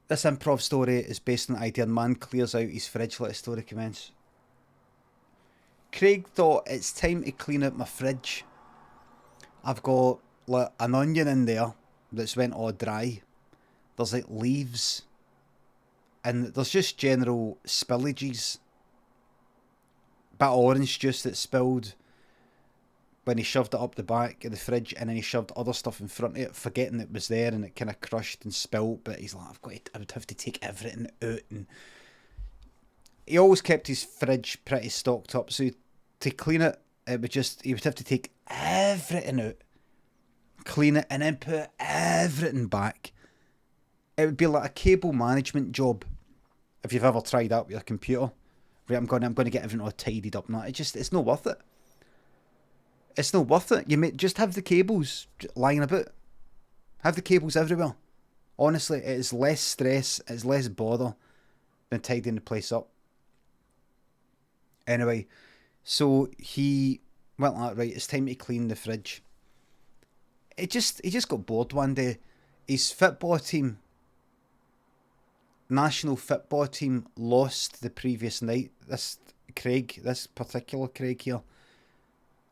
This improv story is based on the idea man clears out his fridge. Let the story commence. Craig thought it's time to clean out my fridge. I've got like an onion in there that's went all dry. There's like leaves. And there's just general spillages. Bit of orange juice that spilled when he shoved it up the back of the fridge, and then he shoved other stuff in front of it, forgetting it was there, and it kind of crushed and spilled. But he's like, I would have to take everything out. And he always kept his fridge pretty stocked up, so to clean it, he would have to take everything out, clean it, and then put everything back. It would be like a cable management job, if you've ever tried that with your computer. Right, I'm going to get everything all tidied up now. It's not worth it. It's not worth it. You may just have the cables lying about. Have the cables everywhere. Honestly, it is less stress, it's less bother than tidying the place up. Anyway, so he went like, right, it's time to clean the fridge. He just got bored one day. His football team, national football team, lost the previous night. This particular Craig here,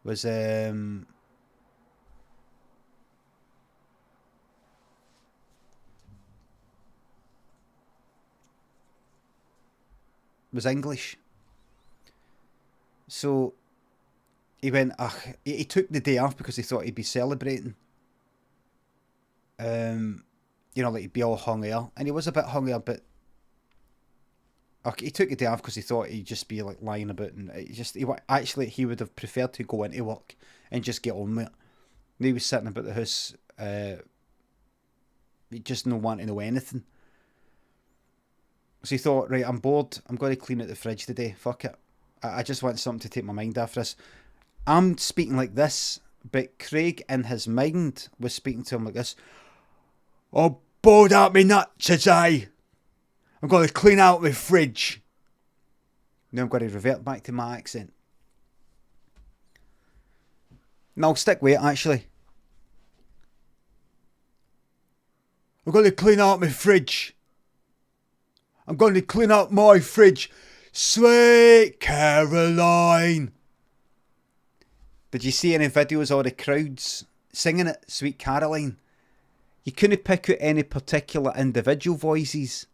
was English. So he went, he took the day off because he thought he'd be celebrating. Like he'd be all hung air. And he was a bit hung air, but he took the day off because he thought he'd just be like lying about, and he would have preferred to go into work and just get on with it. And he was sitting about the house, just not wanting to know anything. So he thought, right, I'm bored. I'm going to clean out the fridge today. Fuck it. I just want something to take my mind off this. I'm speaking like this, but Craig in his mind was speaking to him like this. I'm bored out me nuts today. I'm going to clean out my fridge. Now I'm going to revert back to my accent. No, I'll stick with it, actually. I'm going to clean out my fridge. I'm going to clean out my fridge. Sweet Caroline. Did you see any videos of the crowds singing it, Sweet Caroline? You couldn't pick out any particular individual voices,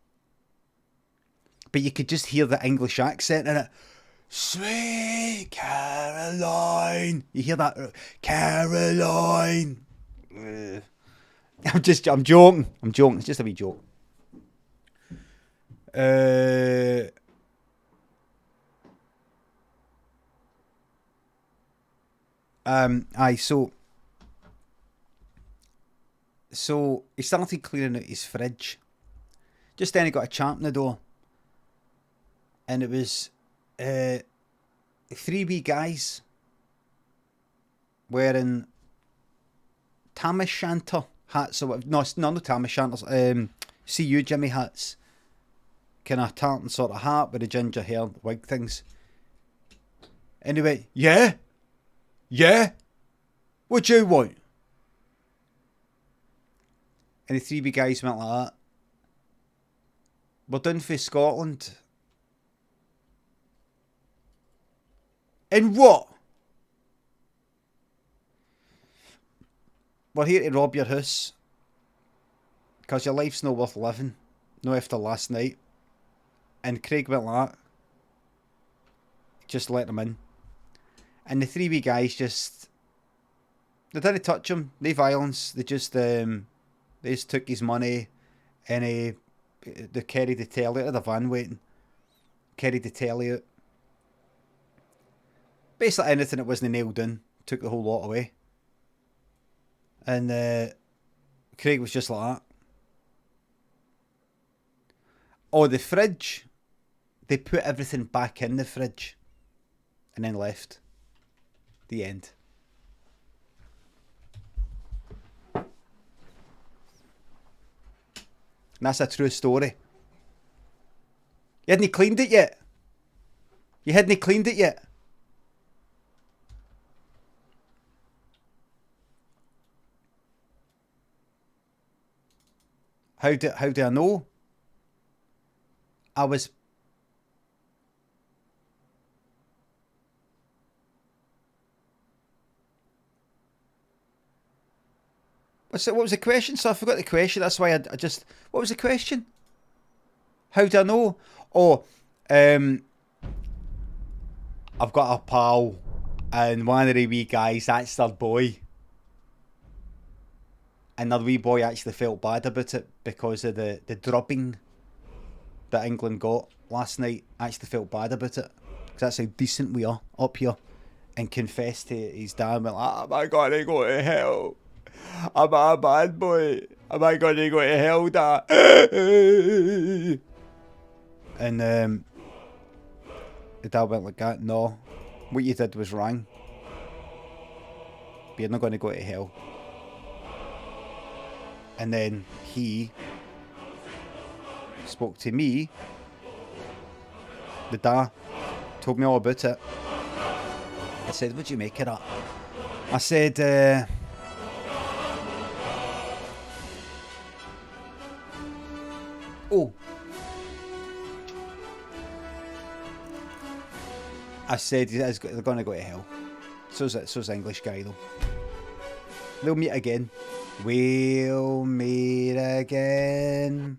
but you could just hear the English accent in it. Sweet Caroline. You hear that? Caroline. I'm joking. It's just a wee joke. So he started clearing out his fridge. Just then he got a champ in the door. And it was 3 wee guys wearing tam o' shanter hats. Or no, tam o' shanters. See you, Jimmy hats. Kind of tartan sort of hat with the ginger hair, wig things. Anyway, yeah? What do you want? And the 3 wee guys went like that. We're down for Scotland. And what? We're here to rob your house. Because your life's not worth living. No after last night. And Craig went like that. Just let them in. And the 3 wee guys they didn't touch him. No violence. They just took his money, and they carried the telly out of the van waiting. Carried the telly out. Basically anything that wasn't nailed in, took the whole lot away. And Craig was just like that. Oh, the fridge. They put everything back in the fridge and then left. The end. And that's a true story. You hadn't cleaned it yet. How do I know? I was... What was the question? So I forgot the question. That's why I just... What was the question? How do I know? Oh, I've got a pal, and one of the wee guys, that's their boy. And their wee boy actually felt bad about it because of the drubbing that England got last night. Actually felt bad about it. Because that's how decent we are up here. And confessed to his dad, went like, am I going to go to hell? Am I a bad boy? Am I going to go to hell, Dad? And the dad went like that, no, what you did was wrong. But you're not going to go to hell. And then he spoke to me. The dad told me all about it. I said, what do you make of that? I said, oh. I said they're going to go to hell. So's the English guy though. They'll meet again. We'll meet again.